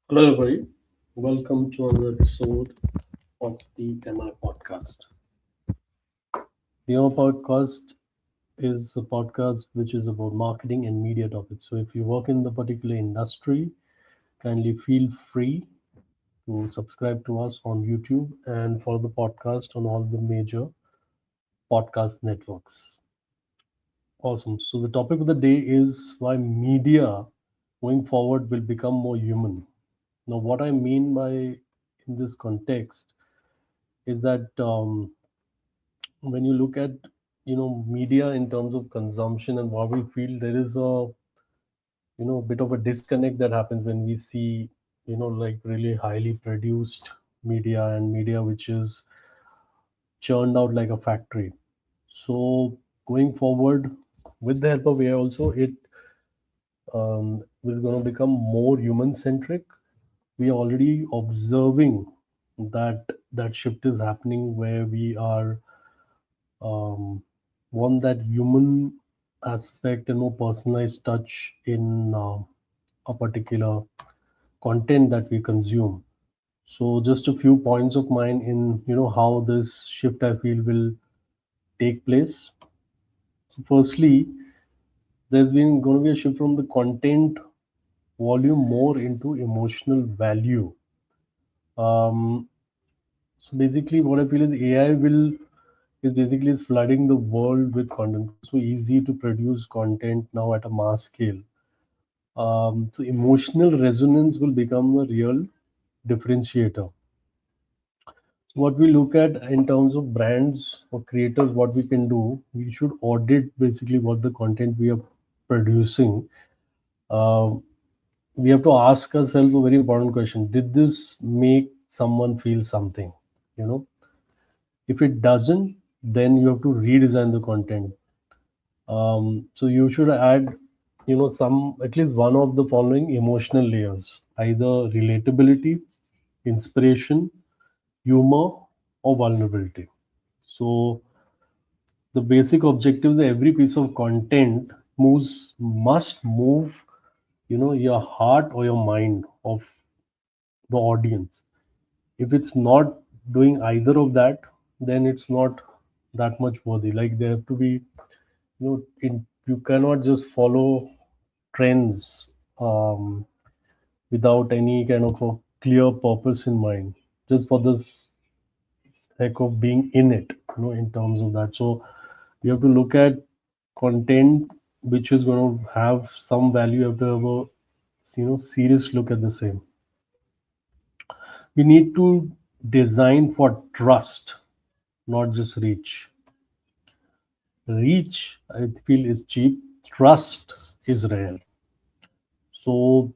Hello, everybody. Welcome to another episode of the MI podcast. The MI podcast is a podcast which is about marketing and media topics. So, if you work in the particular industry, kindly feel free to subscribe to us on YouTube and follow the podcast on all the major podcast networks. Awesome. So, the topic of the day is why media going forward will become more human. Now, what I mean by in this context is that when you look at media in terms of consumption and what we feel, there is a bit of a disconnect that happens when we see like really highly produced media and media which is churned out like a factory. So going forward, with the help of AI also, it will going to become more human centric. We are already observing that shift is happening where we are want that human aspect and more personalized touch in a particular content that we consume. So just a few points of mine in how this shift I feel will take place. So firstly, there's been going to be a shift from the content volume more into emotional value. Um, so basically, what I feel is AI will is basically is flooding the world with content. It's so easy to produce content now at a mass scale. So emotional resonance will become a real differentiator. So what we look at in terms of brands or creators, what we can do, we should audit basically what the content we are producing. Um, we have to ask ourselves a very important question: did this make someone feel something? You know, if it doesn't, then you have to redesign the content. So you should add, some at least one of the following emotional layers: either relatability, inspiration, humor, or vulnerability. So the basic objective of every piece of content must move, your heart or your mind of the audience. If it's not doing either of that, then it's not that much worthy. Like there have to be, you cannot just follow trends without any kind of a clear purpose in mind, just for the sake of being in it, in terms of that. So you have to look at content which is going to have some value. You have to have a serious look at the same. We need to design for trust, not just reach. Reach, I feel, is cheap. Trust is rare. So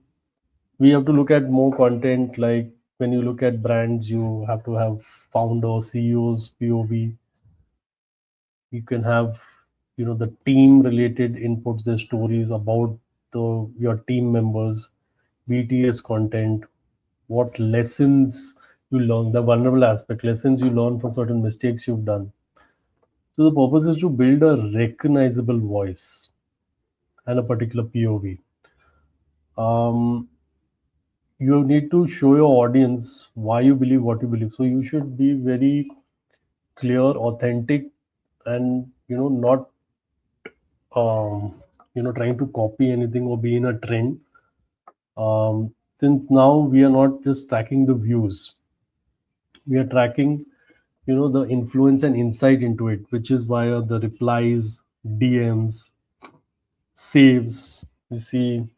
we have to look at more content. Like when you look at brands, you have to have founders, CEOs, POV. You can have the team related inputs, the stories about your team members, BTS content, what lessons you learn, the vulnerable aspect, lessons you learn from certain mistakes you've done. So the purpose is to build a recognizable voice and a particular POV. um, you need to show your audience why you believe what you believe. So you should be very clear, authentic, and not trying to copy anything or be in a trend. Since now we are not just tracking the views, we are tracking the influence and insight into it, which is via the replies, DMs, saves, you see,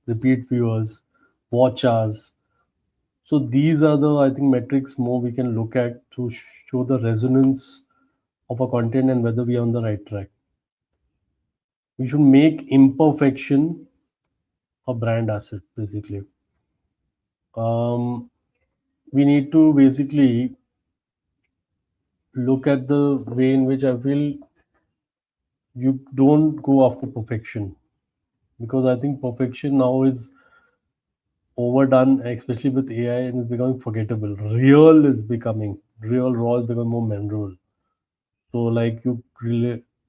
repeat viewers, watch hours. So these are the, I think, metrics more we can look at to show the resonance of a content and whether we are on the right track. We should make imperfection a brand asset, basically. um, we need to basically look at the way in which I feel you don't go after perfection, because I think perfection now is overdone, especially with AI, and it's becoming forgettable. Real, raw is becoming more memorable. So, like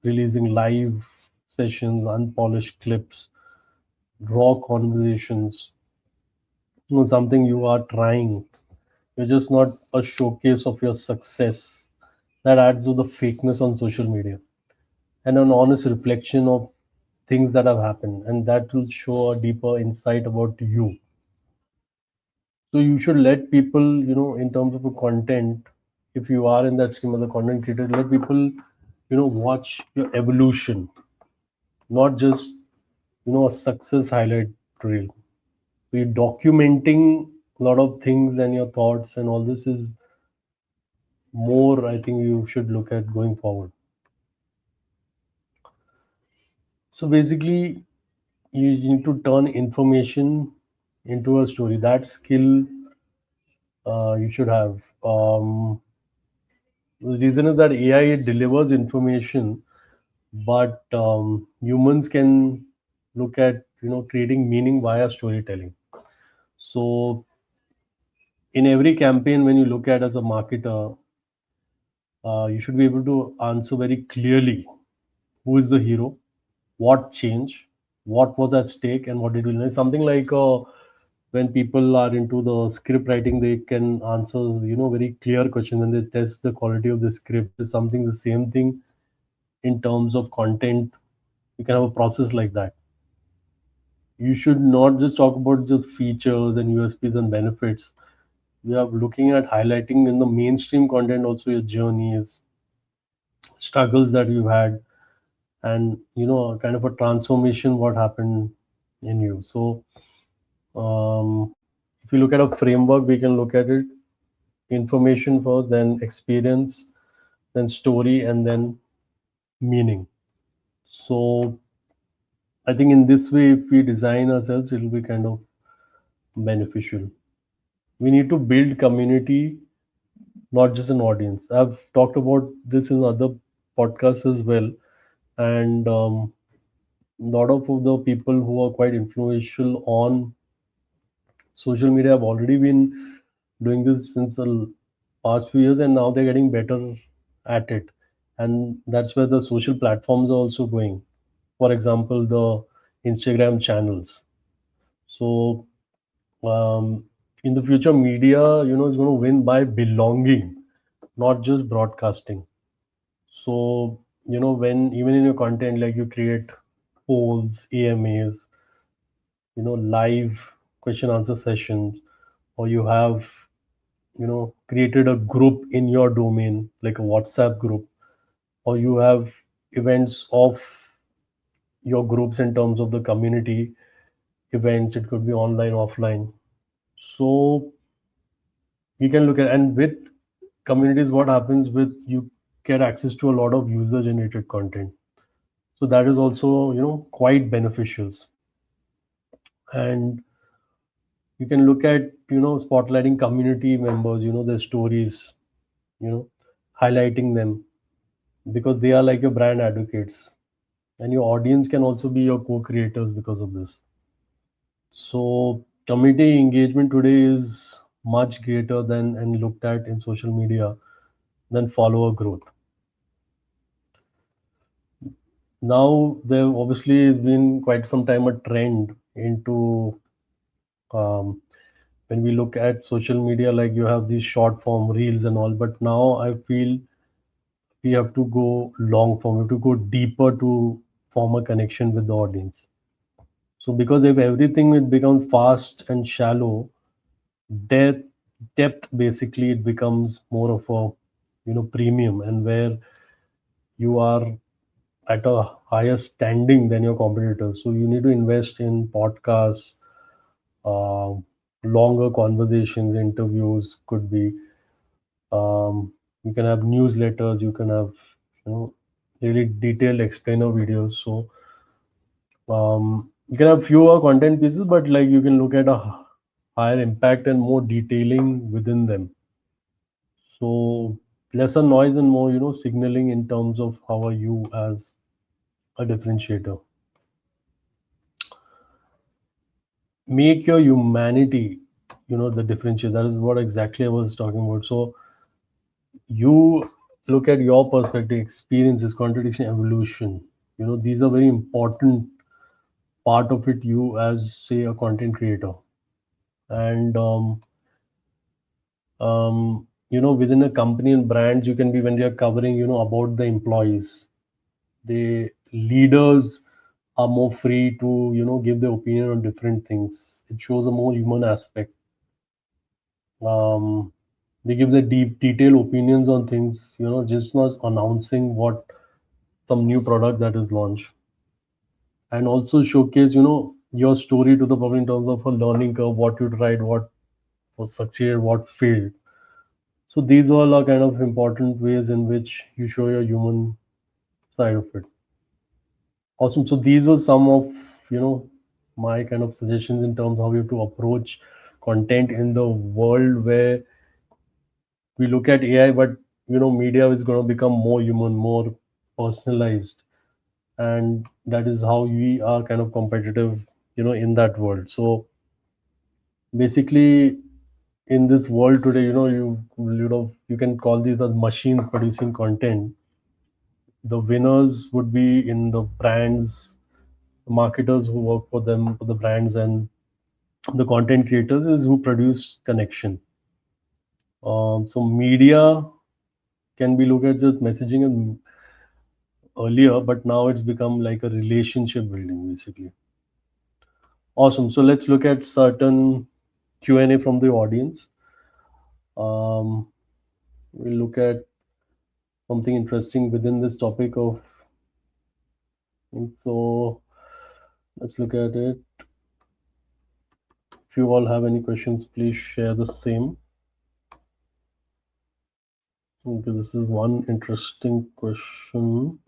releasing live sessions, unpolished clips, raw conversations, something you are trying. You're just not a showcase of your success. That adds to the fakeness on social media and an honest reflection of things that have happened, and that will show a deeper insight about you. So you should let people, in terms of a content, if you are in that stream as a content creator, let people, watch your evolution, not just, a success highlight reel. So you're documenting a lot of things and your thoughts and all this is more, I think you should look at going forward. So basically, you need to turn information into a story. That skill you should have. The reason is that AI delivers information, but humans can look at creating meaning via storytelling. So in every campaign, when you look at as a marketer, you should be able to answer very clearly who is the hero, what changed, what was at stake, and what did we learn. Something like when people are into the script writing, they can answer very clear questions when they test the quality of the script. Is something the same thing in terms of content. You can have a process like that. You should not just talk about just features and USPs and benefits. We are looking at highlighting in the mainstream content also your journeys, struggles that you had, and kind of a transformation what happened in you. So if you look at a framework, we can look at it: information first, then experience, then story, and then meaning. So I think in this way, if we design ourselves, it will be kind of beneficial. We need to build community, not just an audience. I've talked about this in other podcasts as well, and a lot of the people who are quite influential on social media have already been doing this since the past few years, and now they're getting better at it. And that's where the social platforms are also going. For example, the Instagram channels. So in the future, media, is going to win by belonging, not just broadcasting. So, when even in your content, like you create polls, AMAs, live question answer sessions, or you have, created a group in your domain, like a WhatsApp group, or you have events of your groups in terms of the community events. It could be online, offline. So you can look at, and with communities, what happens with you get access to a lot of user generated content. So that is also, quite beneficial. And you can look at, spotlighting community members, their stories, you know, highlighting them because they are like your brand advocates. And your audience can also be your co-creators because of this. So community engagement today is much greater than and looked at in social media than follower growth. Now there obviously has been quite some time a trend into um, when we look at social media, like you have these short form reels and all, but now I feel we have to go long form, we have to go deeper to form a connection with the audience. So because if everything it becomes fast and shallow, depth depth basically it becomes more of a premium, and where you are at a higher standing than your competitors. So you need to invest in podcasts, uh, longer conversations, interviews could be. You can have newsletters. You can have really detailed explainer videos. So you can have fewer content pieces, but like you can look at a higher impact and more detailing within them. So lesser noise and more signaling in terms of how are you as a differentiator. Make your humanity the differentiator. That is what exactly I was talking about. So you look at your perspective, experiences, contradiction, evolution. These are very important part of it. You as say a content creator. And within a company and brands, you can be, when they are covering, about the employees, the leaders are more free to, give their opinion on different things. It shows a more human aspect. um, they give the deep detailed opinions on things, just not announcing what some new product that is launched. And also showcase, your story to the public in terms of a learning curve, what you tried, what was succeeded, what failed. So these all are kind of important ways in which you show your human side of it. Awesome. So these were some of, my kind of suggestions in terms of how you have to approach content in the world where we look at AI, but media is going to become more human, more personalized, and that is how we are kind of competitive, in that world. So basically, in this world today, you can call these as machines producing content. The winners would be in the brands, the marketers who work for them, for the brands, and the content creators is who produce connection. So media can be looked at just messaging and earlier, but now it's become like a relationship building basically. Awesome. So let's look at certain Q&A from the audience. Um, we'll look at something interesting within this topic of. So let's look at it. If you all have any questions, please share the same. Okay, this is one interesting question.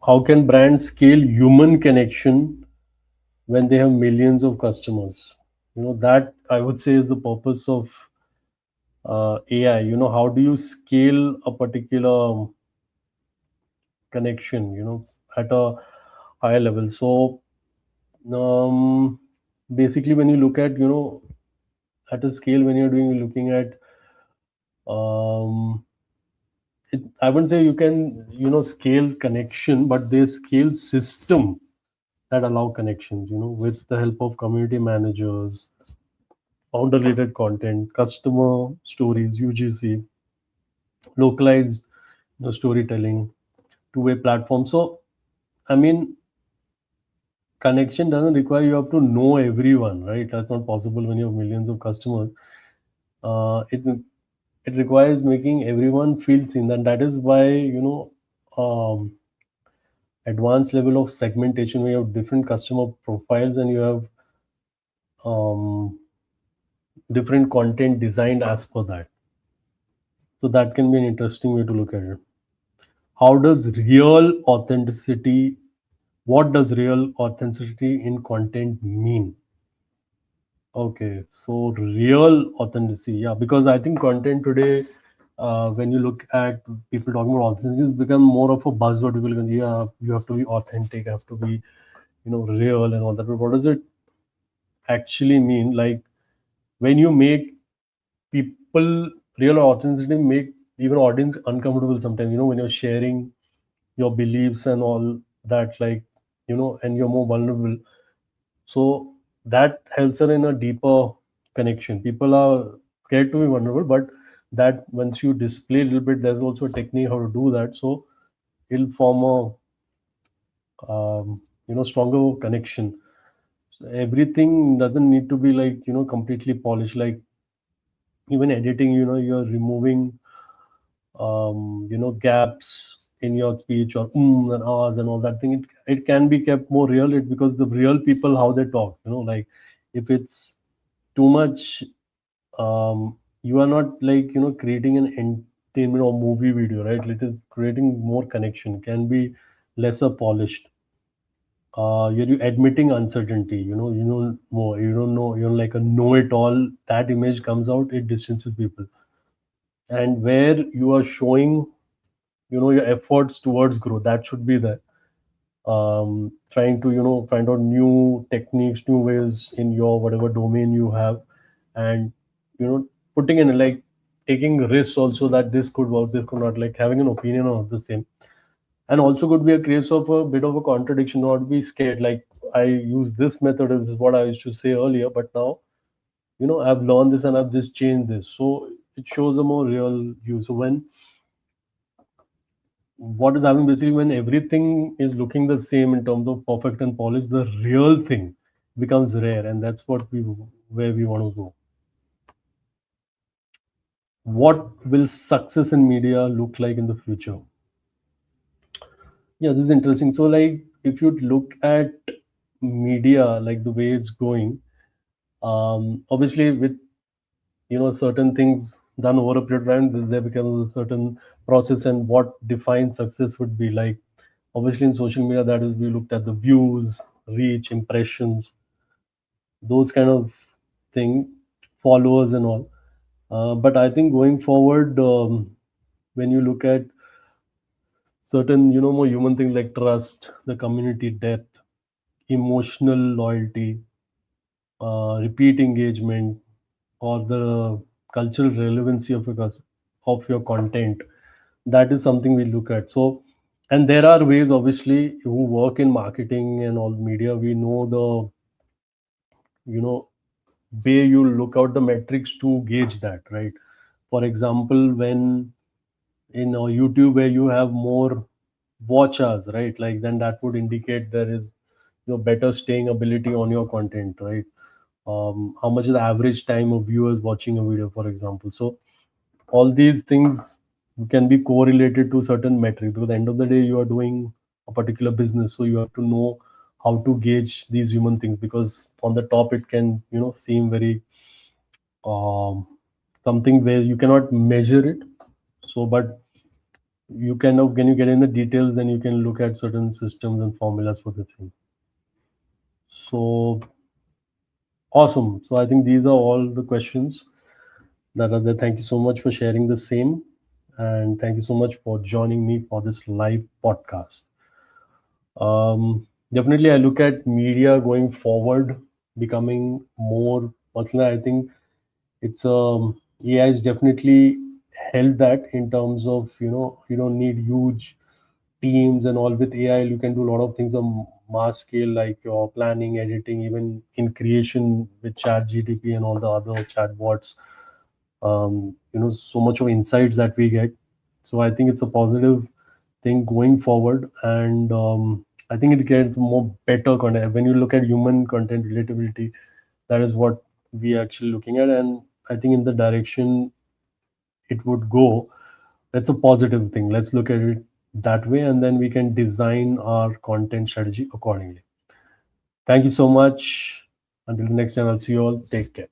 How can brands scale human connection when they have millions of customers? That I would say is the purpose of AI. How do you scale a particular connection, at a higher level? So, um, basically, when you look at, at a scale, when looking at, um, I wouldn't say you can, scale connection, but they scale system that allow connections, with the help of community managers, founder related content, customer stories, UGC, localized, storytelling, two-way platform. So, I mean, connection doesn't require you have to know everyone, right? That's not possible when you have millions of customers. It requires making everyone feel seen, and that is why, advanced level of segmentation where you have different customer profiles and you have um, different content designed as per that. So that can be an interesting way to look at it. How does real authenticity? What does real authenticity in content mean? Okay, so real authenticity, yeah, because I think content today, when you look at people talking about authenticity, it's become more of a buzzword. People go, yeah, you have to be authentic, have to be, real and all that. But what does it actually mean? Like when you make people real authenticity, make even audience uncomfortable sometimes. When you're sharing your beliefs and all that, like, and you're more vulnerable. So that helps her in a deeper connection. People are scared to be vulnerable, but that once you display a little bit, there's also a technique how to do that. So it'll form a stronger connection. So everything doesn't need to be like completely polished. Like even editing, you're removing gaps in your speech or and ahs and all that thing. It can be kept more real. It because the real people how they talk. Like if it's too much, you are not like creating an entertainment or movie video, right? It is creating more connection. Can be lesser polished. You're admitting uncertainty. You know more. You don't know. You're like a know-it-all. That image comes out. It distances people. And where you are showing your efforts towards growth, that should be there. Trying to find out new techniques, new ways in your whatever domain you have, and you know putting in like taking risks also that this could work, this could not, like having an opinion on the same. And also could be a case of a bit of a contradiction, not be scared, like I use this method, this is what I used to say earlier, but now, I've learned this and I've just changed this. So it shows a more real use. So when what is happening basically, when everything is looking the same in terms of perfect and polished, the real thing becomes rare, and that's what we where we want to go. What will success in media look like in the future? Yeah, this is interesting. So, like, if you look at media, like the way it's going, obviously, with certain things done over a period of time, there becomes a certain process, and what defines success would be like. Obviously, in social media, that is, we looked at the views, reach, impressions, those kind of thing, followers and all. But I think going forward, when you look at certain more human things like trust, the community depth, emotional loyalty, repeat engagement, or the cultural relevancy of your content, that is something we look at. So, and there are ways, obviously, who work in marketing and all media, we know the way you look out the metrics to gauge that, right? For example, when in YouTube, where you have more watch hours, right? Like, then that would indicate there is better staying ability on your content, right? How much is the average time of viewers watching a video, for example? So all these things can be correlated to certain metric, because at the end of the day, you are doing a particular business, so you have to know how to gauge these human things, because on the top it can seem very um, something where you cannot measure it. So but you kind of, when you get in the details, then you can look at certain systems and formulas for the thing. So awesome. So I think these are all the questions that are there. Thank you so much for sharing the same, and thank you so much for joining me for this live podcast. Definitely, I look at media going forward becoming more personal. I think it's AI is definitely helped that, in terms of you don't need huge teams and all. With AI, you can do a lot of things on mass scale, like your planning, editing, even in creation with Chat GTP and all the other chatbots. So much of insights that we get. So I think it's a positive thing going forward, and I think it gets more better content. When you look at human content relatability, that is what we are actually looking at, and I think in the direction it would go, that's a positive thing. Let's look at it that way, and then we can design our content strategy accordingly. Thank you so much. Until the next time, I'll see you all. Take care.